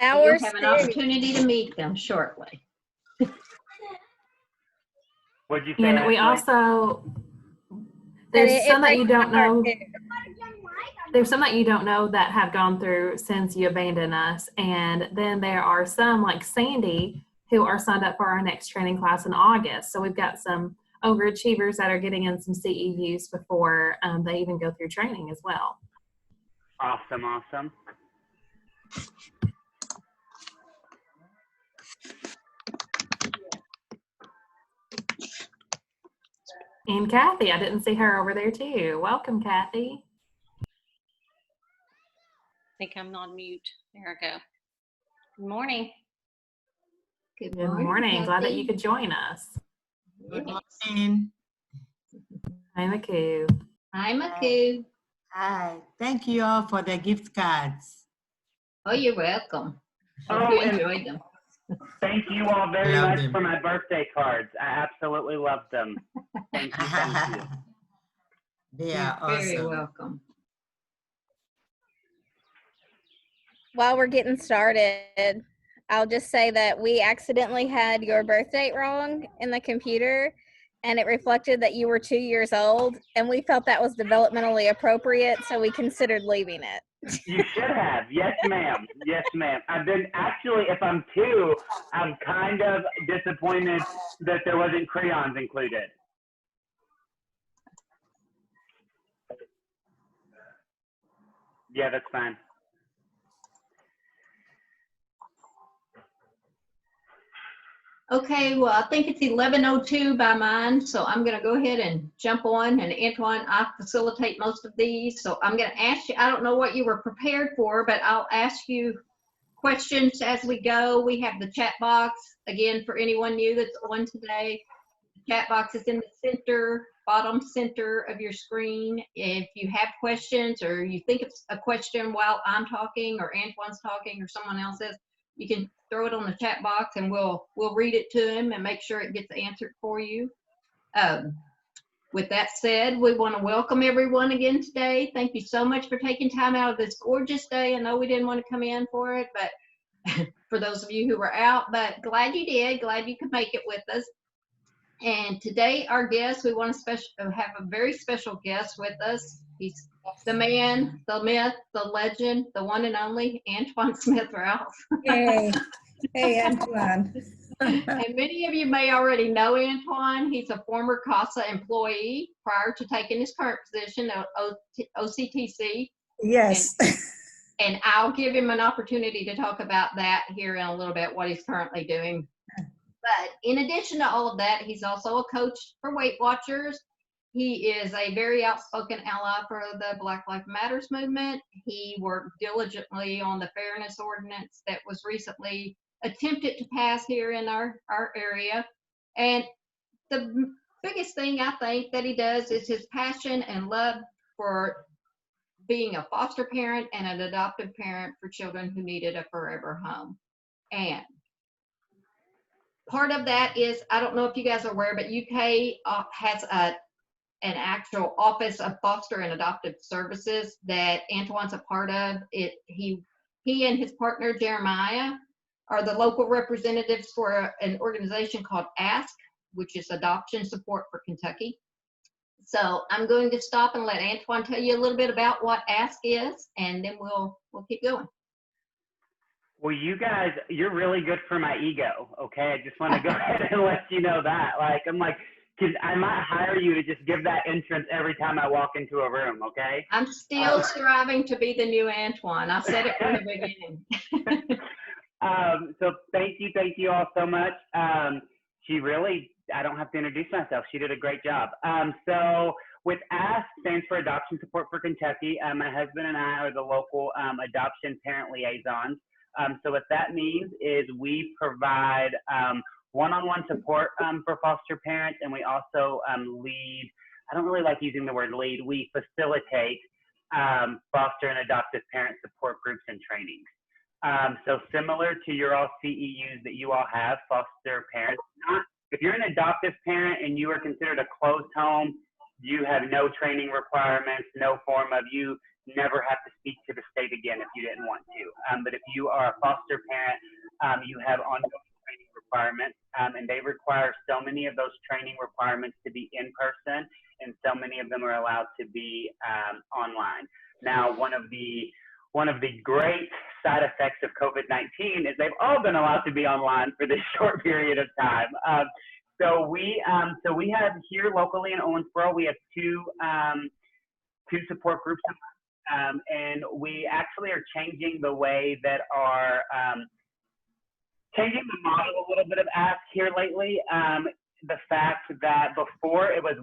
Our You'll have an opportunity to meet them shortly. What'd you say? And we Ashley? also, there's some that you don't know. too. There's some that you don't know that have gone through since you abandoned us. And then there are some like Sandy who are signed up for our next training class in August. So we've got some overachievers that are getting in some CEUs before they even go through training as well. Awesome, awesome. And Kathy, I didn't see her over there too. Welcome, Kathy. I think I'm on mute. There I go. Good morning. Good morning. Glad that you could join us. Good morning. Hi, Maku. Hi, Maku. Hi. Thank you all for the gift cards. Oh, you're welcome. Oh, Hope you and enjoyed them. thank you all very Love much them. for my birthday cards. I absolutely love them. Thank you, thank you. They are You're very awesome. welcome. While we're getting started, I'll just say that we accidentally had your birth date wrong in the computer, and it reflected that you were 2 years old, and we felt that was developmentally appropriate, so we considered leaving it. You should have. Yes, ma'am. Yes, ma'am. I've been actually, if I'm 2, I'm kind of disappointed that there wasn't crayons included. Yeah, that's fine. Okay, well, I think it's 11:02 by mine, so I'm going to go ahead and jump on. And Antoine, I facilitate most of these, so I'm going to ask you, I don't know what you were prepared for, but I'll ask you questions as we go. We have the chat box, again, for anyone new that's on today. The chat box is in the center, bottom center of your screen. If you have questions or you think it's a question while I'm talking or Antoine's talking or someone else is, you can throw it on the chat box and we'll read it to him and make sure it gets answered for you. With that said, we want to welcome everyone again today. Thank you so much for taking time out of this gorgeous day. I know we didn't want to come in for it, but for those of you who were out, but glad you did. Glad you could make it with us. And today, our guest, we want to have a very special guest with us. He's the man, the myth, the legend, the one and only Antoine Smith Rouse. Hey, hey, Antoine. And many of you may already know Antoine. He's a former CASA employee prior to taking his current position at OCTC. Yes. And I'll give him an opportunity to talk about that here in a little bit, what he's currently doing. But in addition to all of that, he's also a coach for Weight Watchers. He is a very outspoken ally for the Black Lives Matters movement. He worked diligently on the fairness ordinance that was recently attempted to pass here in our area. And the biggest thing I think that he does is his passion and love for being a foster parent and an adoptive parent for children who needed a forever home. And part of that is, I don't know if you guys are aware, but UK has an actual office of foster and adoptive services that Antoine's a part of. He and his partner Jeremiah are the local representatives for an organization called ASK, which is Adoption Support for Kentucky. So I'm going to stop and let Antoine tell you a little bit about what ASK is, and then we'll keep going. Well, you guys, you're really good for my ego, okay? I just want to go ahead and let you know that. Like, I'm like, because I might hire you to just give that entrance every time I walk into a room, okay? I'm still striving to be the new Antoine. I said it from the beginning. So thank you all so much. She really, I don't have to introduce myself. She did a great job. So with ASK, stands for Adoption Support for Kentucky. My husband and I are the local adoption parent liaisons. So what that means is we provide one-on-one support for foster parents, and we also lead, I don't really like using the word lead, we facilitate foster and adoptive parent support groups and trainings. So similar to your all CEUs that you all have, foster parents, if you're an adoptive parent and you are considered a closed home, you have no training requirements, no form of you never have to speak to the state again if you didn't want to. But if you are a foster parent, you have ongoing training requirements, and they require so many of those training requirements to be in person, and so many of them are allowed to be online. Now, one of the great side effects of COVID-19 is they've all been allowed to be online for this short period of time. So we have here locally in Owensboro, we have two support groups, and we actually are changing the way that our changing the model a little bit of Ask here lately. The fact that before it was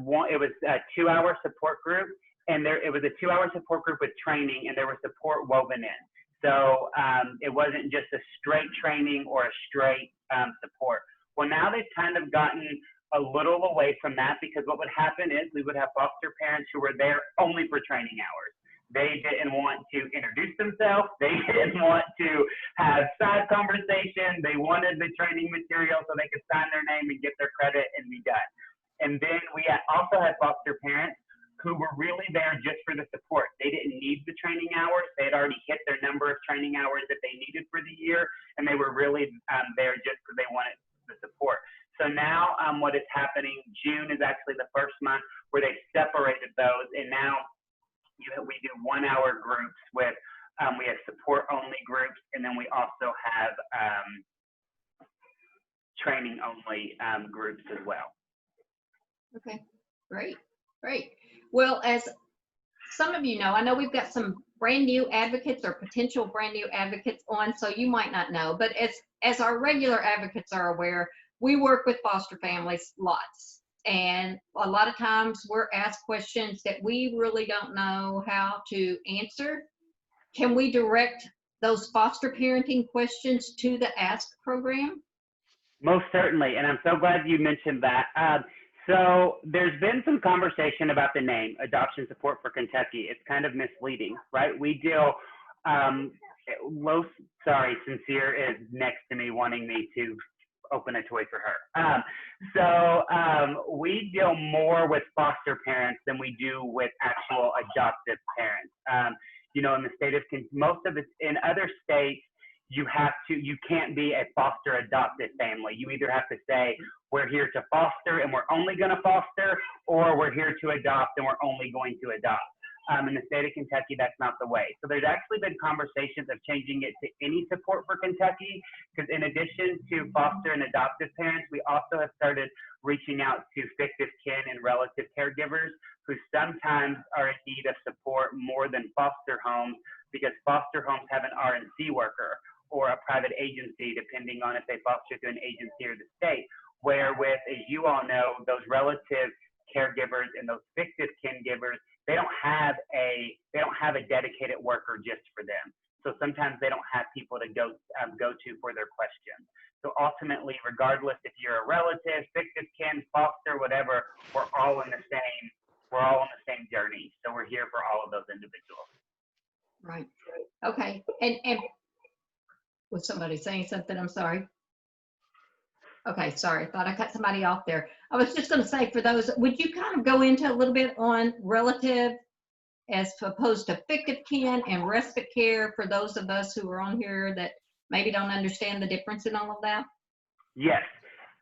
a 2-hour support group, and it was a 2-hour support group with training, and there was support woven in. So it wasn't just a straight training or a straight support. Well, now they've kind of gotten a little away from that, because what would happen is we would have foster parents who were there only for training hours. They didn't want to introduce themselves. They didn't want to have side conversation. They wanted the training material so they could sign their name and get their credit and be done. And then we also had foster parents who were really there just for the support. They didn't need the training hours. They had already hit their number of training hours that they needed for the year, and they were really there just because they wanted the support. So now what is happening, June is actually the first month where they separated those, and now we do 1-hour groups with, we have support only groups, and then we also have training only groups as well. Okay, great, great. Well, as some of you know, I know we've got some brand new advocates or potential brand new advocates on, so you might not know, but as our regular advocates are aware, we work with foster families lots. And a lot of times we're asked questions that we really don't know how to answer. Can we direct those foster parenting questions to the Ask program? Most certainly, and I'm so glad you mentioned that. So there's been some conversation about the name, Adoption Support for Kentucky. It's kind of misleading, right? We deal, Sincere is next to me wanting me to open a toy for her. We deal more with foster parents than we do with actual adoptive parents. In the state of, most of it, in other states, you can't be a foster adopted family. You either have to say, we're here to foster and we're only going to foster, or we're here to adopt and we're only going to adopt. In the state of Kentucky, that's not the way. So there's actually been conversations of changing it to any support for Kentucky, because in addition to foster and adoptive parents, we also have started reaching out to fictive kin and relative caregivers who sometimes are in need of support more than foster homes, because foster homes have an R&C worker or a private agency, depending on if they foster through an agency or the state, where with, as you all know, those relative caregivers and those fictive kin givers, they don't have a dedicated worker just for them. So sometimes they don't have people to go to for their questions. So ultimately, regardless if you're a relative, fictive kin, foster, whatever, we're all on the same journey. So we're here for all of those individuals. Right. Okay. And was somebody saying something? I'm sorry. Okay, sorry, thought I cut somebody off there. I was just going to say, for those, would you kind of go into a little bit on relative as opposed to fictive kin and respite care for those of us who are on here that maybe don't understand the difference in all of that? Yes,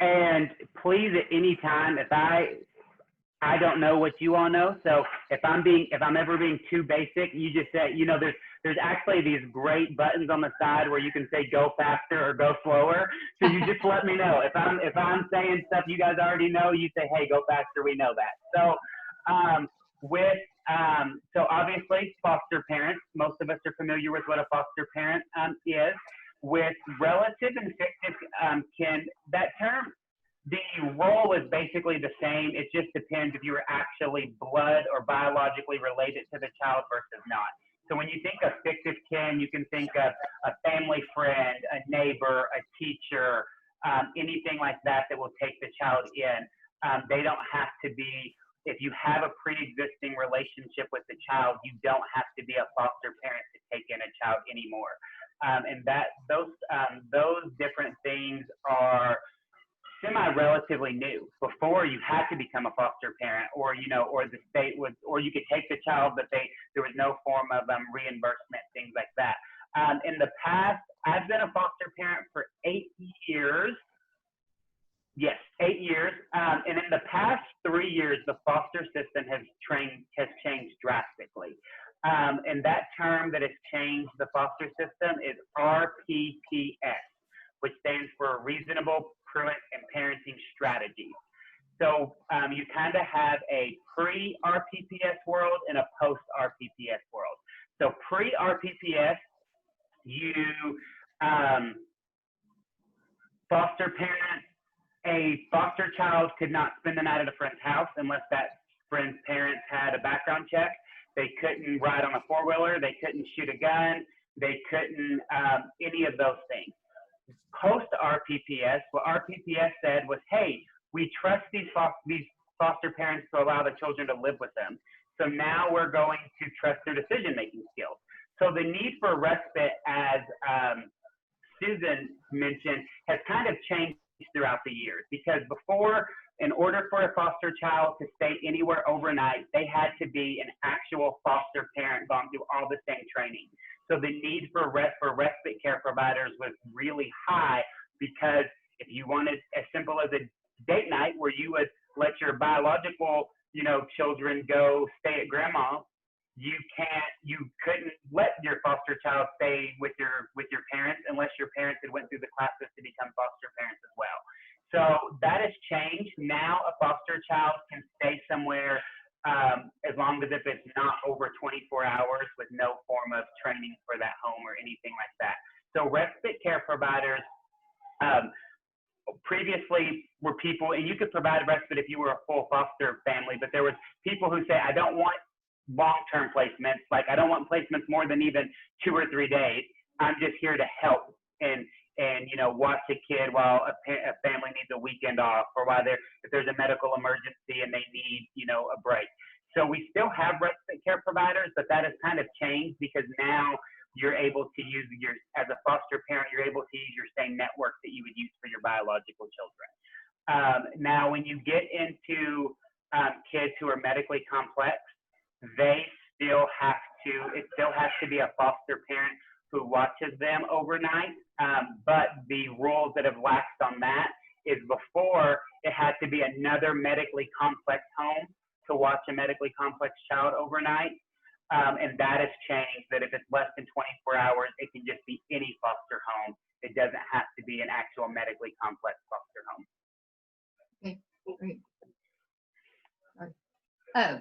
and please at any time, if I don't know what you all know, so if I'm ever being too basic, you just say, there's actually these great buttons on the side where you can say go faster or go slower. So you just let me know. If I'm saying stuff you guys already know, you say, hey, go faster, we know that. So so obviously foster parents, most of us are familiar with what a foster parent is. With relative and fictive kin, that term, the role is basically the same. It just depends if you were actually blood or biologically related to the child versus not. So when you think of fictive kin, you can think of a family friend, a neighbor, a teacher, anything like that will take the child in. They don't have to be, if you have a pre-existing relationship with the child, you don't have to be a foster parent to take in a child anymore. And those different things are semi-relatively new. Before, you had to become a foster parent, or or the state would, or you could take the child, but there was no form of reimbursement, things like that. In the past, I've been a foster parent for 8 years. Yes, 8 years. And in the past 3 years, the foster system has changed drastically. And that term that has changed the foster system is RPPS, which stands for Reasonable, Prudent, and Parenting Strategies. So you kind of have a pre-RPPS world and a post-RPPS world. So pre-RPPS, you foster parent, a foster child could not spend the night at a friend's house unless that friend's parents had a background check. They couldn't ride on a four-wheeler. They couldn't shoot a gun. They couldn't any of those things. Post-RPPS, what RPPS said was, hey, we trust these foster parents to allow the children to live with them. So now we're going to trust their decision-making skills. So the need for respite, as Susan mentioned, has kind of changed throughout the years, because before, in order for a foster child to stay anywhere overnight, they had to be an actual foster parent, gone through all the same training. So the need for respite care providers was really high, because if you wanted as simple as a date night where you would let your biological, children go stay at grandma, you couldn't let your foster child stay with your parents unless your parents had went through the classes to become foster parents as well. So that has changed. Now a foster child can stay somewhere as long as if it's not over 24 hours with no form of training for that home or anything like that. So respite care providers previously were people, and you could provide respite if you were a full foster family, but there was people who say, I don't want long-term placements, like I don't want placements more than even 2 or 3 days. I'm just here to help and watch a kid while a family needs a weekend off, or if there's a medical emergency and they need a break. So we still have respite care providers, but that has kind of changed, because now you're able to use as a foster parent, you're able to use your same network that you would use for your biological children. Now, when you get into kids who are medically complex, it still has to be a foster parent who watches them overnight. But the rules that have laxed on that is, before, it had to be another medically complex home to watch a medically complex child overnight. And that has changed, that if it's less than 24 hours, it can just be any foster home. It doesn't have to be an actual medically complex foster home. Okay, great. I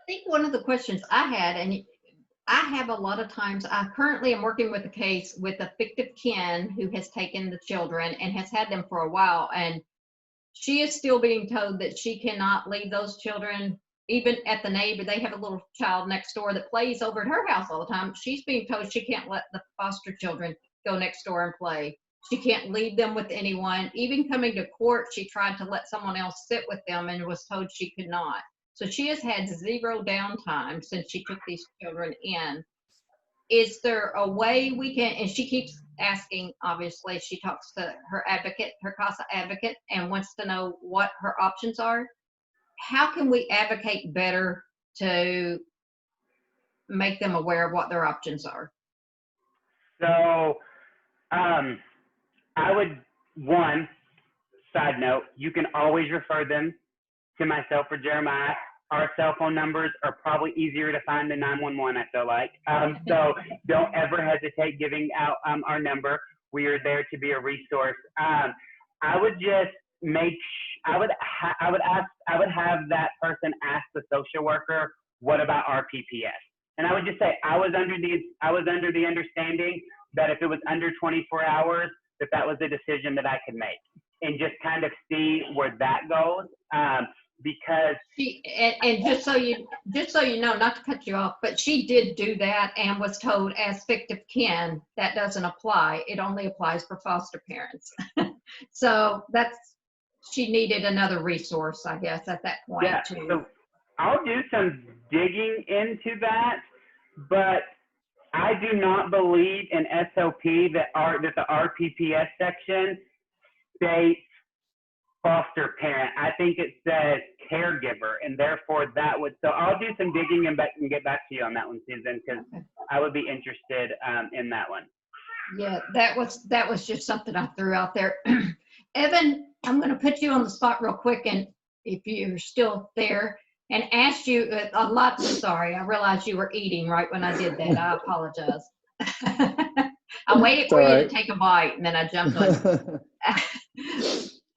think one of the questions I had, and I have a lot of times, I currently am working with a case with a fictive kin who has taken the children and has had them for a while, and she is still being told that she cannot leave those children, even at the neighbor. They have a little child next door that plays over at her house all the time. She's being told she can't let the foster children go next door and play. She can't leave them with anyone. Even coming to court, she tried to let someone else sit with them and was told she could not. So she has had zero downtime since she took these children in. Is there a way we can, and she keeps asking, obviously, she talks to her advocate, her CASA advocate, and wants to know what her options are. How can we advocate better to make them aware of what their options are? So I would, one, side note, you can always refer them to myself or Jeremiah. Our cell phone numbers are probably easier to find than 911, I feel like. So don't ever hesitate giving out our number. We are there to be a resource. I would just I would have that person ask the social worker, what about RPPS? And I would just say, I was under the understanding that if it was under 24 hours, that was a decision that I could make, and just kind of see where that goes. Because she, and just so you know, not to cut you off, but she did do that and was told, as fictive kin, that doesn't apply. It only applies for foster parents. So she needed another resource, I guess, at that point. Yeah, so I'll do some digging into that, but I do not believe in SOP that the RPPS section states foster parent. I think it says caregiver, and therefore that would, so I'll do some digging and get back to you on that one, Susan, because I would be interested in that one. Yeah, that was just something I threw out there. Evan, I'm going to put you on the spot real quick, and if you're still there, and ask you a lot. Sorry, I realized you were eating right when I did that. I apologize. I waited for you to take a bite, and then I jumped on.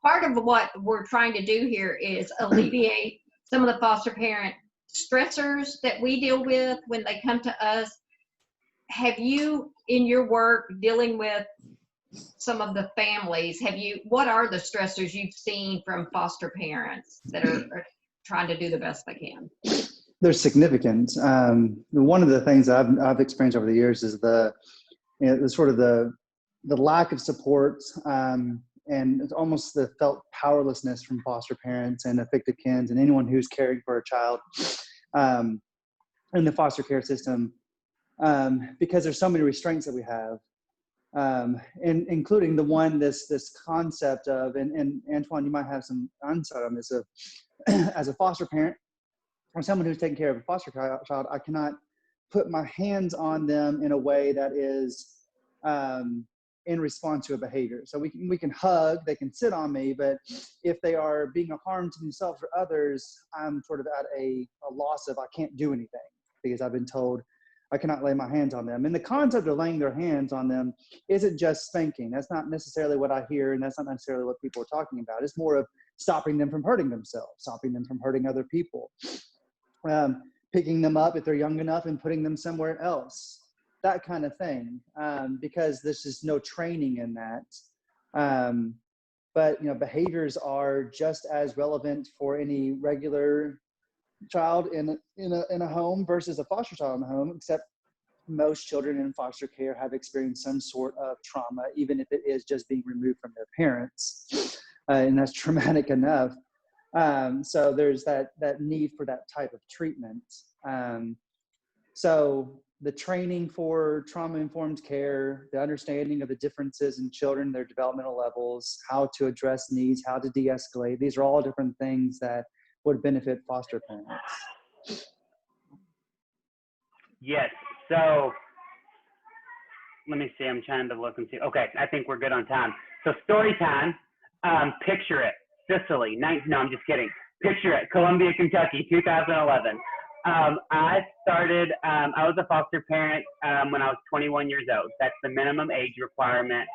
Part of what we're trying to do here is alleviate some of the foster parent stressors that we deal with when they come to us. Have you, in your work dealing with some of the families, what are the stressors you've seen from foster parents that are trying to do the best they can? They're significant. One of the things I've experienced over the years is the sort of the lack of support, and it's almost the felt powerlessness from foster parents and affected kids and anyone who's caring for a child in the foster care system, because there's so many restraints that we have, and including this concept of, and Antoine, you might have some insight on this, of as a foster parent or someone who's taking care of a foster child, I cannot put my hands on them in a way that is in response to a behavior. So we can hug, they can sit on me, but if they are being a harm to themselves or others, I'm sort of at a loss of, I can't do anything because I've been told I cannot lay my hands on them. And the concept of laying their hands on them isn't just spanking. That's not necessarily what I hear, and that's not necessarily what people are talking about. It's more of stopping them from hurting themselves, stopping them from hurting other people, picking them up if they're young enough and putting them somewhere else, that kind of thing, because there's just no training in that. But behaviors are just as relevant for any regular child in a home versus a foster child in the home, except most children in foster care have experienced some sort of trauma, even if it is just being removed from their parents, and that's traumatic enough. So there's that need for that type of treatment. So the training for trauma-informed care, the understanding of the differences in children, their developmental levels, how to address needs, how to de-escalate, these are all different things that would benefit foster parents. Yes, so let me see, I'm trying to look and see. Okay, I think we're good on time. So story time, picture it, Sicily, no, I'm just kidding. Picture it, Columbia, Kentucky, 2011. I was a foster parent when I was 21 years old. That's the minimum age requirement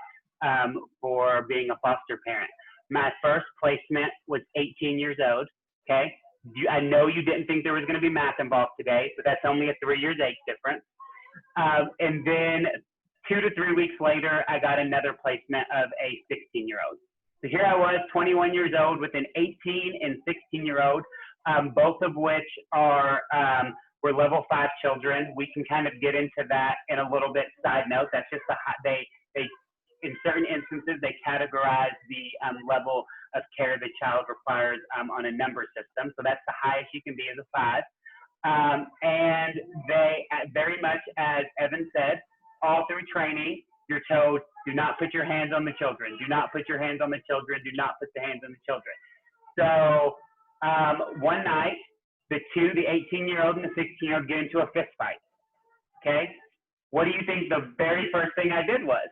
for being a foster parent. My first placement was 18 years old, okay? I know you didn't think there was gonna be math involved today, but that's only a 3 years age difference. And then 2 to 3 weeks later, I got another placement of a 16-year-old. So here I was, 21 years old with an 18 and 16-year-old, both of which were level 5 children. We can kind of get into that in a little bit. Side note, that's just they in certain instances, they categorize the level of care the child requires on a number system. So that's the highest you can be as a 5. And they, very much as Evan said, all through training, you're told, do not put your hands on the children. Do not put your hands on the children. Do not put the hands on the children. So one night, the 18-year-old and the 16-year-old get into a fist fight. Okay? What do you think the very first thing I did was?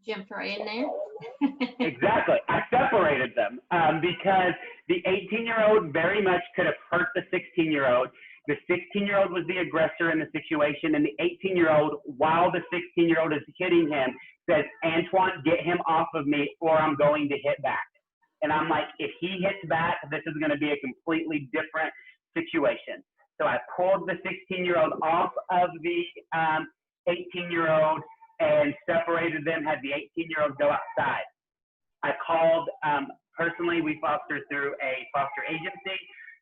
Jumped right in there. Exactly. I separated them because the 18-year-old very much could have hurt the 16-year-old. The 16-year-old was the aggressor in the situation, and the 18-year-old, while the 16-year-old is hitting him, says, Antoine, get him off of me or I'm going to hit back. And I'm like, if he hits back, this is going to be a completely different situation. So I pulled the 16-year-old off of the 18-year-old and separated them, had the 18-year-old go outside. I called, personally, we foster through a foster agency.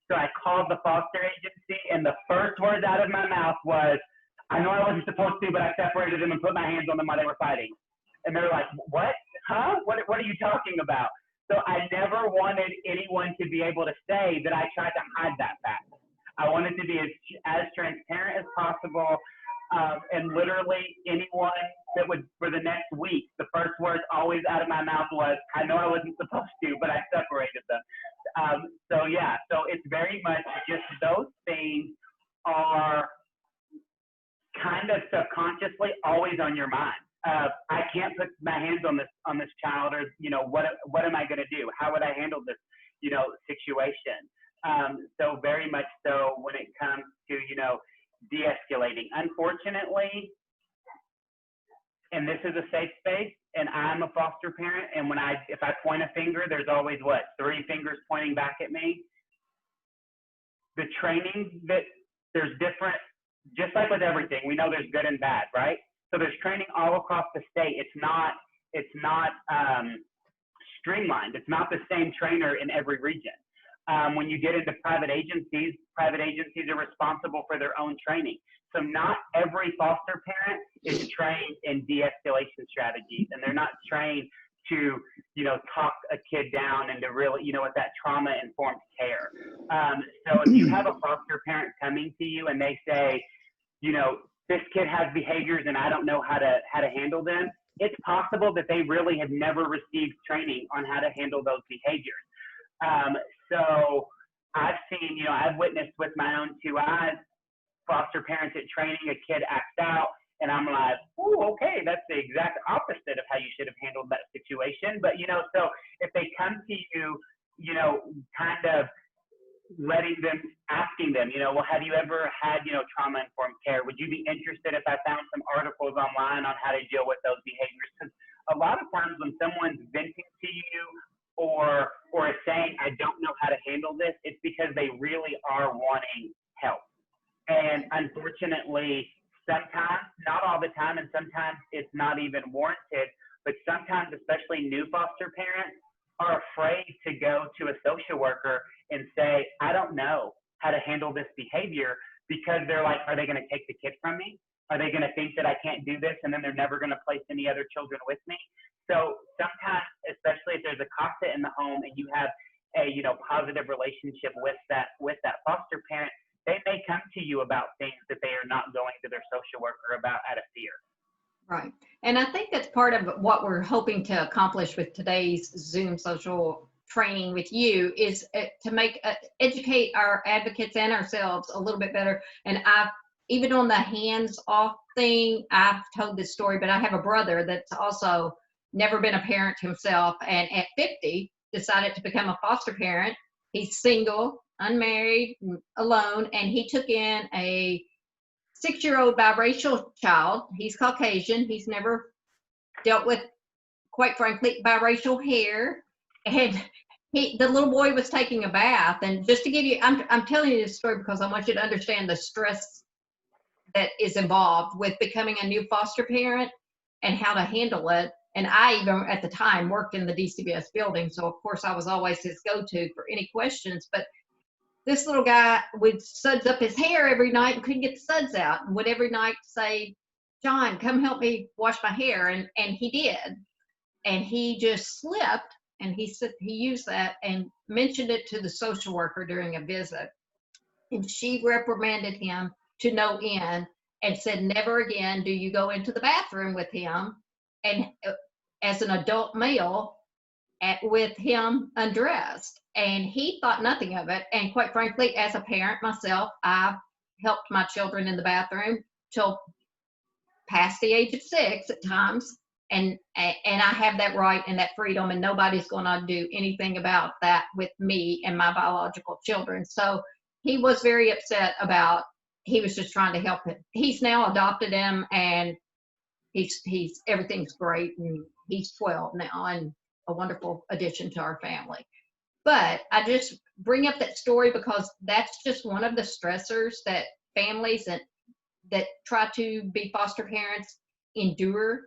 So I called the foster agency, and the first words out of my mouth was, I know I wasn't supposed to, but I separated them and put my hands on them while they were fighting. And they were like, what? Huh? What are you talking about? So I never wanted anyone to be able to say that I tried to hide that fact. I wanted to be as transparent as possible. And literally anyone that would, for the next week, the first words always out of my mouth was, I know I wasn't supposed to, but I separated them. So yeah, so it's very much just those things are kind of subconsciously always on your mind. I can't put my hands on this child, or what am I going to do? How would I handle this situation? So very much so when it comes to de-escalating. Unfortunately, and this is a safe space, and I'm a foster parent, and if I point a finger, there's always 3 fingers pointing back at me. The training that there's different, just like with everything, we know there's good and bad, right? So there's training all across the state. It's not streamlined. It's not the same trainer in every region. When you get into private agencies are responsible for their own training. So not every foster parent is trained in de-escalation strategies, and they're not trained to, talk a kid down and to really, with that trauma-informed care. So if you have a foster parent coming to you and they say, this kid has behaviors and I don't know how to handle them, it's possible that they really have never received training on how to handle those behaviors. So I've seen, I've witnessed with my own 2 eyes, foster parents at training, a kid acts out, and I'm like, oh, okay, that's the exact opposite of how you should have handled that situation. But, so if they come to you, kind of asking them, well, have you ever had, trauma-informed care? Would you be interested if I found some articles online on how to deal with those behaviors? Because a lot of times when someone's venting to you or is saying, I don't know how to handle this, it's because they really are wanting help. And unfortunately, sometimes, not all the time, and sometimes it's not even warranted, but sometimes, especially new foster parents, are afraid to go to a social worker and say, I don't know how to handle this behavior, because they're like, are they going to take the kid from me? Are they going to think that I can't do this, and then they're never going to place any other children with me? So sometimes, especially if there's a CASA in the home and you have a positive relationship with that foster parent, they may come to you about things that they are not going to their social worker about out of fear. Right. And I think that's part of what we're hoping to accomplish with today's Zoom social training with you is to educate our advocates and ourselves a little bit better. And even on the hands-off thing, I've told this story, but I have a brother that's also never been a parent himself, and at 50 decided to become a foster parent. He's single, unmarried, alone, and he took in a 6-year-old biracial child. He's Caucasian. He's never dealt with, quite frankly, biracial hair. And the little boy was taking a bath. And just to give you, I'm telling you this story because I want you to understand the stress that is involved with becoming a new foster parent and how to handle it. And I even at the time worked in the DCBS building. So of course I was always his go-to for any questions. But this little guy would suds up his hair every night and couldn't get the suds out, and would every night say, John, come help me wash my hair. And he did. And he just slipped, and he used that and mentioned it to the social worker during a visit. And she reprimanded him to no end and said, never again do you go into the bathroom with him and as an adult male with him undressed. And he thought nothing of it. And quite frankly, as a parent myself, I've helped my children in the bathroom till past the age of 6 at times. And I have that right and that freedom, and nobody's going to do anything about that with me and my biological children. So he was very upset about, he was just trying to help him. He's now adopted him, and he's everything's great, and he's 12 now and a wonderful addition to our family. But I just bring up that story because that's just one of the stressors that families that try to be foster parents endure.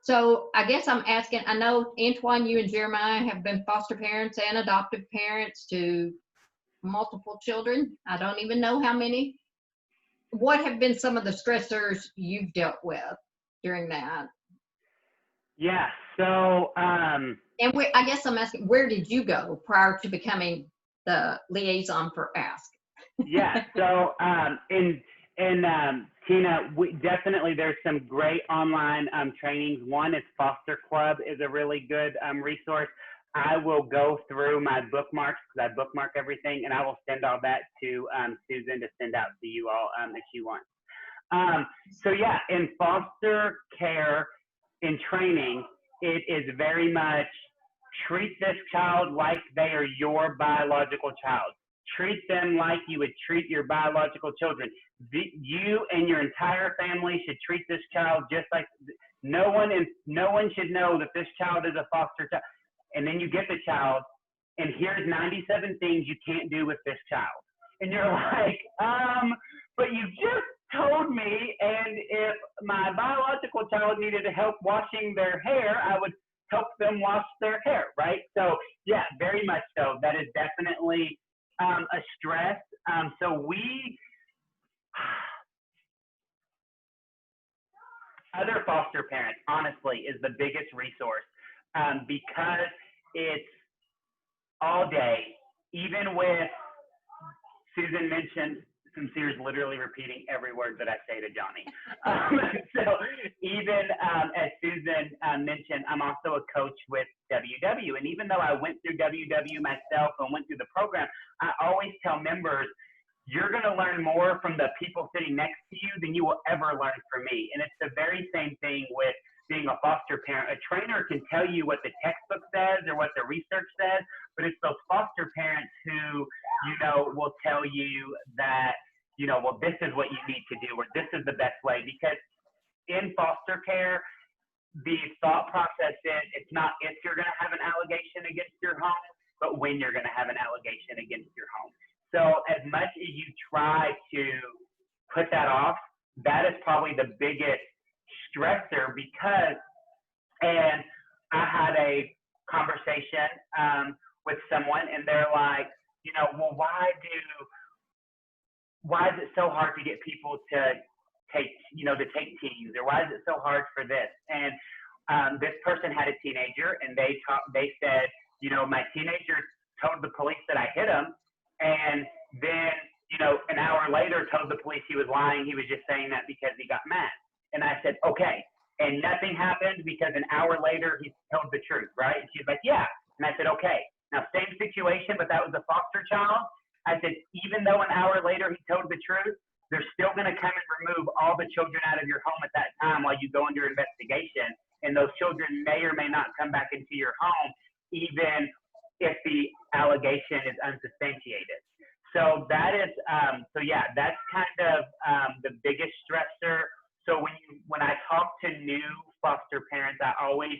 So I guess I'm asking, I know, Antoine, you and Jeremiah have been foster parents and adoptive parents to multiple children. I don't even know how many. What have been some of the stressors you've dealt with during that? Yeah, so and I guess I'm asking, where did you go prior to becoming the liaison for ASK? Yeah, so in Tina, definitely there's some great online trainings. One is Foster Club is a really good resource. I will go through my bookmarks because I bookmark everything, and I will send all that to Susan to send out to you all if she wants. So yeah, in foster care, in training, it is very much treat this child like they are your biological child. Treat them like you would treat your biological children. You and your entire family should treat this child just like no one should know that this child is a foster child. And then you get the child, and here's 97 things you can't do with this child. And you're like, but you just told me, and if my biological child needed help washing their hair, I would help them wash their hair, right? So yeah, very much so. That is definitely a stress. So other foster parents, honestly, is the biggest resource because it's all day, even with, Susan mentioned, Sincere's literally repeating every word that I say to Johnny. So even as Susan mentioned, I'm also a coach with WW. And even though I went through WW myself and went through the program, I always tell members, you're going to learn more from the people sitting next to you than you will ever learn from me. And it's the very same thing with being a foster parent. A trainer can tell you what the textbook says or what the research says, but it's those foster parents who, will tell you that, well, this is what you need to do, or this is the best way. Because in foster care, the thought process is it's not if you're going to have an allegation against your home, but when you're going to have an allegation against your home. So as much as you try to put that off, that is probably the biggest stressor because, and I had a conversation with someone and they're like, well, why is it so hard to get people to take teens, or why is it so hard for this? And this person had a teenager and they said, my teenager told the police that I hit him. And then, an hour later told the police he was lying. He was just saying that because he got mad. And I said, okay. And nothing happened because an hour later he told the truth, right? And she's like, yeah. And I said, okay. Now, same situation, but that was a foster child. I said, even though an hour later he told the truth, they're still going to come and remove all the children out of your home at that time while you go under investigation. And those children may or may not come back into your home, even if the allegation is unsubstantiated. So that is, that's kind of the biggest stressor. So when I talk to new foster parents, I always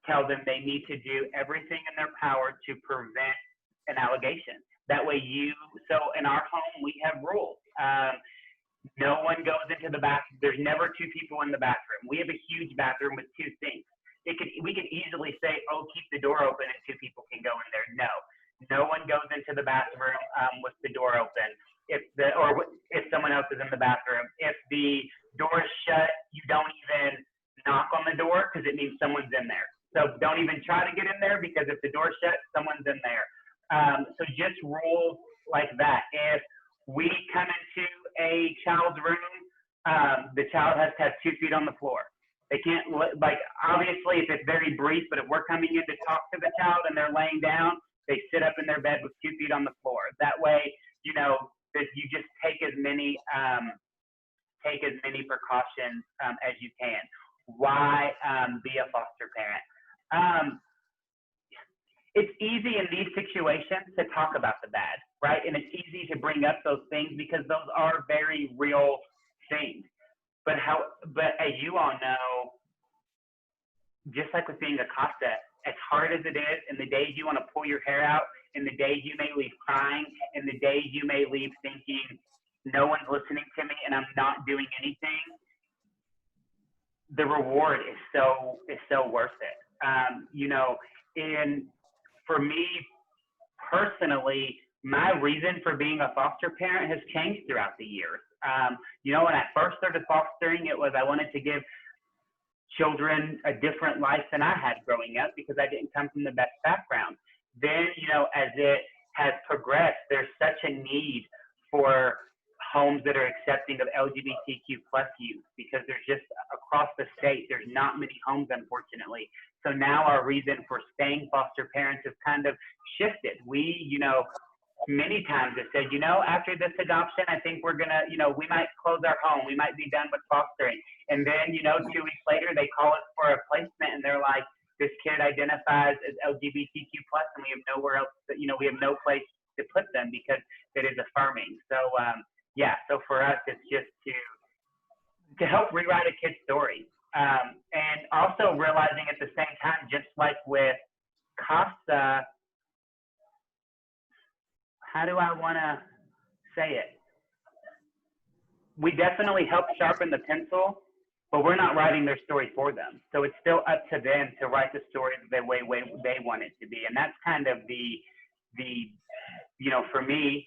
tell them they need to do everything in their power to prevent an allegation. That way so in our home, we have rules. No one goes into the bathroom. There's never two people in the bathroom. We have a huge bathroom with two sinks. We could easily say, oh, keep the door open and two people can go in there. No one goes into the bathroom with the door open. If someone else is in the bathroom. If the door is shut, you don't even knock on the door because it means someone's in there. So don't even try to get in there because if the door's shut, someone's in there. So just rules like that. If we come into a child's room, the child has to have 2 feet on the floor. They can't, obviously if it's very brief, but if we're coming in to talk to the child and they're laying down, they sit up in their bed with 2 feet on the floor. That way, that you just take as many precautions as you can. Why be a foster parent? It's easy in these situations to talk about the bad, right? And it's easy to bring up those things because those are very real things. But as you all know, just like with being a CASA, as hard as it is, and the days you want to pull your hair out, and the days you may leave crying, and the days you may leave thinking, no one's listening to me and I'm not doing anything, the reward is so worth it. And for me personally, my reason for being a foster parent has changed throughout the years. When I first started fostering, it was I wanted to give children a different life than I had growing up because I didn't come from the best background. Then, as it has progressed, there's such a need for homes that are accepting of LGBTQ plus youth, because there's just across the state, there's not many homes, unfortunately. So now our reason for staying foster parents has kind of shifted. We, many times have said, after this adoption, I think we're gonna, we might close our home, we might be done with fostering. And then, 2 weeks later, they call us for a placement and they're like, this kid identifies as LGBTQ plus, and we have nowhere else, we have no place to put them because it is affirming. So, so for us, it's just to help rewrite a kid's story. And also realizing at the same time, just like with CASA, how do I want to say it? We definitely help sharpen the pencil, but we're not writing their story for them. So it's still up to them to write the story the way they want it to be. And that's kind of the for me,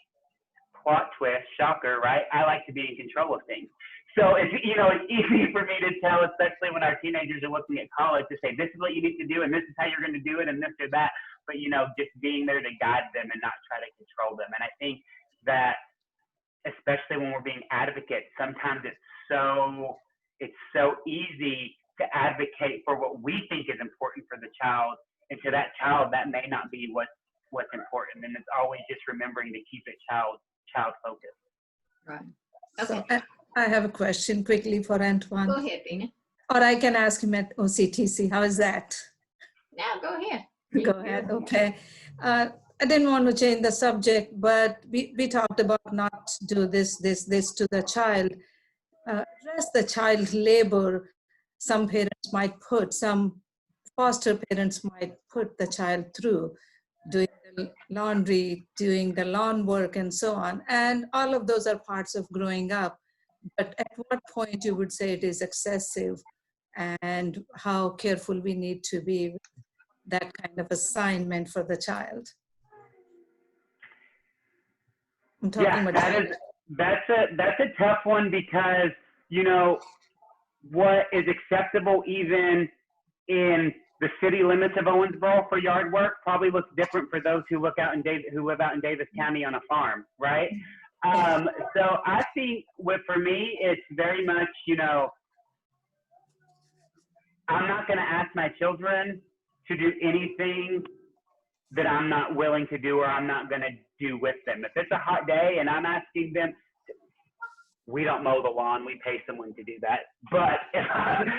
plot twist, shocker, right? I like to be in control of things. So it's easy for me to tell, especially when our teenagers are looking at college, to say, this is what you need to do, and this is how you're going to do it, and this or that. But, just being there to guide them and not try to control them. And I think that, especially when we're being advocates, sometimes it's so easy to advocate for what we think is important for the child, and to that child, that may not be what's important. And it's always just remembering to keep it child focused. Right. So Okay. I have a question quickly for Antoine. Go ahead, Bina. Or I can ask him at OCTC. How is that? Now, go ahead. Go ahead. Okay. I didn't want to change the subject, but we talked about not do this to the child. Address the child labor. Some foster parents might put the child through, doing the laundry, doing the lawn work, and so on. And all of those are parts of growing up. But at what point you would say it is excessive, and how careful we need to be with that kind of assignment for the child? I'm talking about that's a tough one, because what is acceptable even in the city limits of Owensboro for yard work probably looks different for those who live out in Davis County on a farm, right? So I think for me, it's very much, I'm not going to ask my children to do anything that I'm not willing to do, or I'm not going to do with them. If it's a hot day and I'm asking them, we don't mow the lawn, we pay someone to do that. But if I'm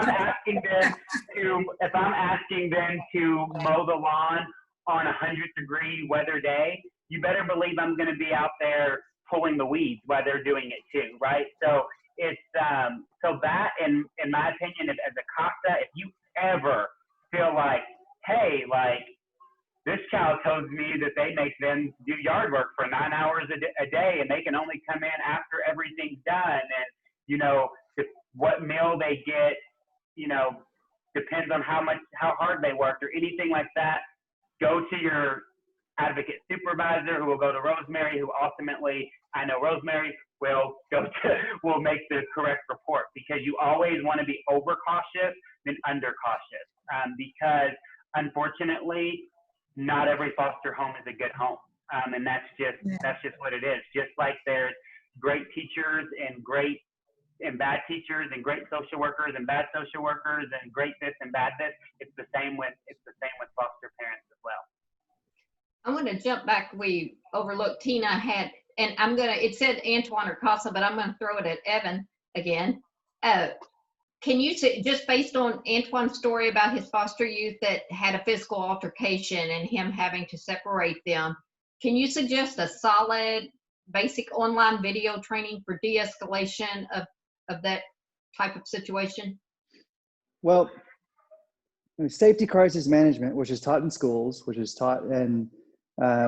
asking them to mow the lawn on 100-degree weather day, you better believe I'm going to be out there pulling the weeds while they're doing it too, right? So it's so that, in my opinion, as a CASA, if you ever feel like, hey, like, this child tells me that they make them do yard work for 9 hours a day, and they can only come in after everything's done, and what meal they get, depends on how hard they worked, or anything like that. Go to your advocate supervisor, who will go to Rosemary, who ultimately, I know Rosemary will make the correct report, because you always want to be over cautious than under cautious, because unfortunately, not every foster home is a good home, and that's just what it is. Just like there's great teachers and bad teachers, and great social workers and bad social workers, and great this and bad this. It's the same with foster parents as well. I'm going to jump back. We overlooked Tina had, and it said Antoine or Casa, but I'm going to throw it at Evan again. Can you say, just based on Antoine's story about his foster youth that had a physical altercation and him having to separate them, can you suggest a solid, basic online video training for de-escalation of that type of situation? Well, safety crisis management, which is taught in schools, which is taught in,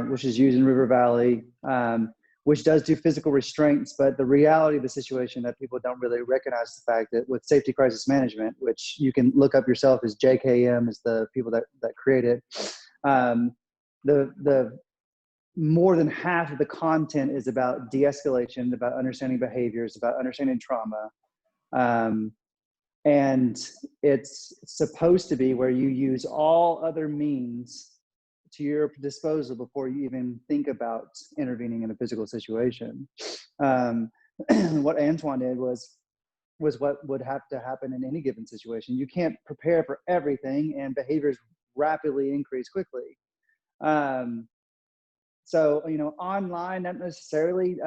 which is used in River Valley, which does do physical restraints, but the reality of the situation that people don't really recognize the fact that with safety crisis management, which you can look up yourself, as JKM is the people that create it, the more than half of the content is about de-escalation, about understanding behaviors, about understanding trauma. And it's supposed to be where you use all other means to your disposal before you even think about intervening in a physical situation. What Antoine did was what would have to happen in any given situation. You can't prepare for everything, and behaviors rapidly increase quickly. So, online, not necessarily,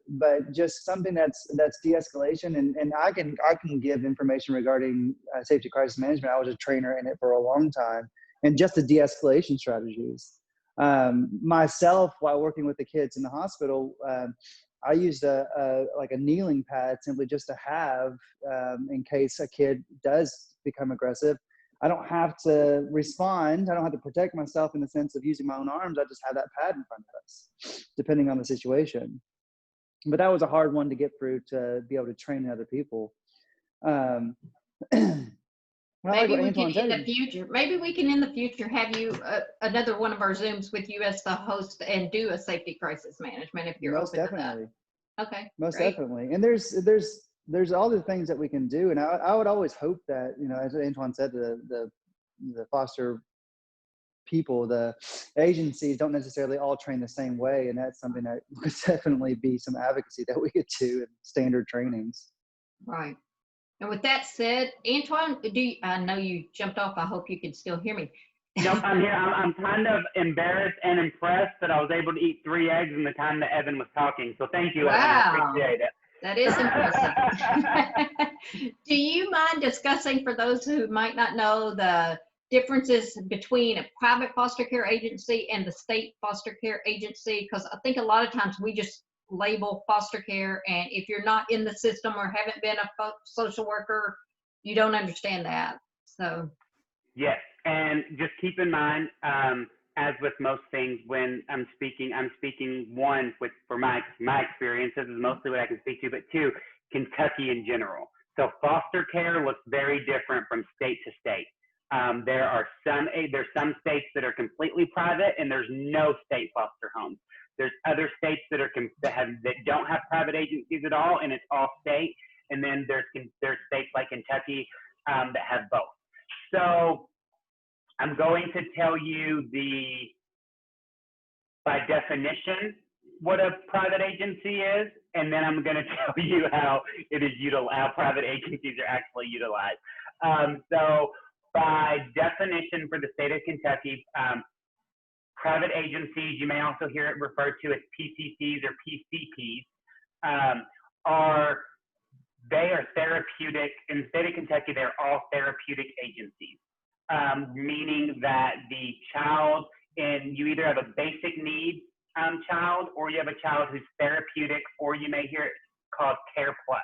but just something that's de-escalation. And I can give information regarding safety crisis management. I was a trainer in it for a long time, and just the de-escalation strategies. Myself, while working with the kids in the hospital, I used a kneeling pad simply just to have, in case a kid does become aggressive. I don't have to respond. I don't have to protect myself in the sense of using my own arms. I just have that pad in front of us, depending on the situation. But that was a hard one to get through, to be able to train other people. Maybe we can in the future. Maybe we can in the future have you another one of our Zooms with you as the host and do a safety crisis management if you're most open definitely. to that. Okay. Most great. definitely. And there's all the things that we can do. And I would always hope that, as Antoine said, the foster people, the agencies don't necessarily all train the same way. And that's something that could definitely be some advocacy that we could do in standard trainings. Right. And with that said, Antoine, I know you jumped off. I hope you can still hear me. Nope, I'm here. I'm kind of embarrassed and impressed that I was able to eat 3 eggs in the time that Evan was talking. So thank you, Evan. I appreciate it. That is impressive. Do you mind discussing, for those who might not know, the differences between a private foster care agency and the state foster care agency? Because I think a lot of times we just label foster care, and if you're not in the system or haven't been a social worker, you don't understand that. So yes, and just keep in mind, as with most things, when I'm speaking one for my experience. This is mostly what I can speak to, but 2, Kentucky in general. So foster care looks very different from state to state. There's some states that are completely private, and there's no state foster homes. There's other states that don't have private agencies at all, and it's all state. And then there's states like Kentucky that have both. So I'm going to tell you by definition what a private agency is, and then I'm going to tell you how private agencies are actually utilized. So by definition for the state of Kentucky, private agencies, you may also hear it referred to as PCCs or PCPs, they are therapeutic. In the state of Kentucky, they're all therapeutic agencies, meaning that the child, you either have a basic needs child, or you have a child who's therapeutic, or you may hear it called Care Plus.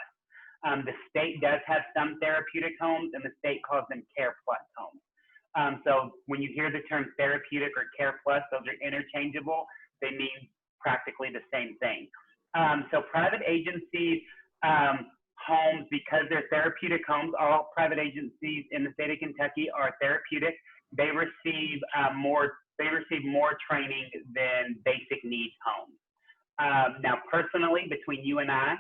The state does have some therapeutic homes, and the state calls them Care Plus homes. So when you hear the term therapeutic or Care Plus, those are interchangeable. They mean practically the same thing. So private agencies, homes, because they're therapeutic homes, all private agencies in the state of Kentucky are therapeutic. They receive more training than basic needs homes. Now, personally, between you and I,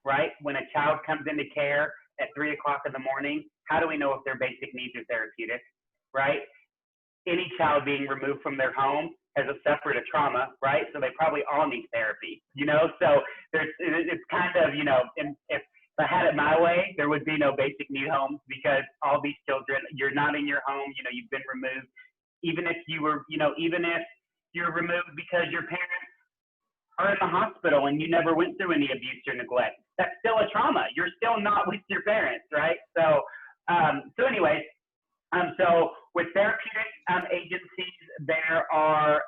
right, when a child comes into care at 3 o'clock in the morning, how do we know if their basic needs are therapeutic? Right? Any child being removed from their home has suffered a trauma, right? So they probably all need therapy, So it's kind of, if I had it my way, there would be no basic need homes, because all these children, you're not in your home, you've been removed. Even if you were, even if you're removed because your parents are in the hospital and you never went through any abuse or neglect, that's still a trauma. You're still not with your parents, right? So anyways, so with therapeutic agencies, there are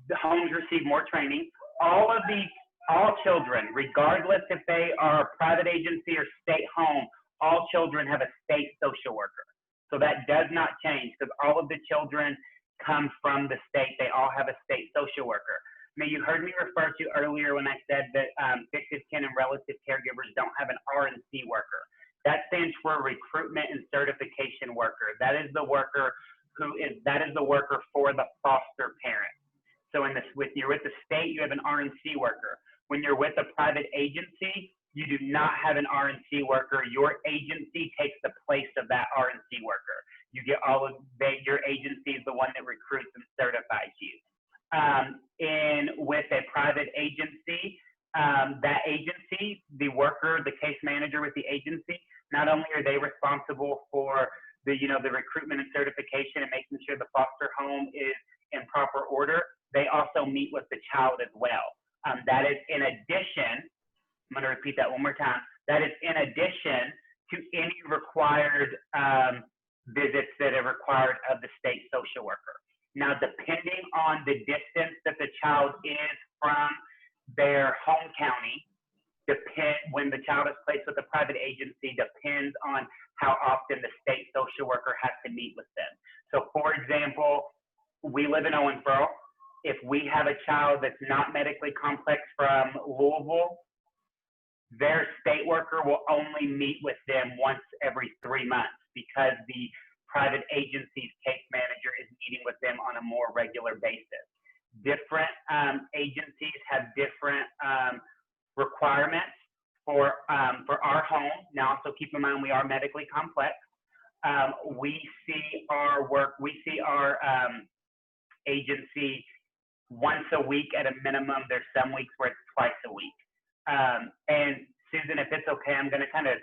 the homes receive more training. All children, regardless if they are a private agency or state home, all children have a state social worker. So that does not change, because all of the children come from the state. They all have a state social worker. Now, you heard me refer to earlier when I said that fictive kin and relative caregivers don't have an RNC worker. That stands for recruitment and certification worker. That is the worker for the foster parent. So when you're with the state, you have an RNC worker. When you're with a private agency, you do not have an RNC worker. Your agency takes the place of that RNC worker. You get your agency is the one that recruits and certifies. responsible for the, the recruitment and certification and making sure the foster home is in proper order. They also meet with the child as well. That is in addition, I'm going to repeat that one more time. That is in addition to any required visits that are required of the state social worker. Now, depending on the distance that the child is from their home county, when the child is placed with a private agency, depends on how often the state social worker has to meet with them. So, for example, we live in Owensboro. If we have a child that's not medically complex from Louisville, their state worker will only meet with them once every 3 months because the private agency's case manager is meeting with them on a more regular basis. Different agencies have different requirements for our home. Now, also keep in mind we are medically complex. We see our agency once a week at a minimum. There's some weeks where it's twice a week. And Susan, if it's okay, I'm going to kind of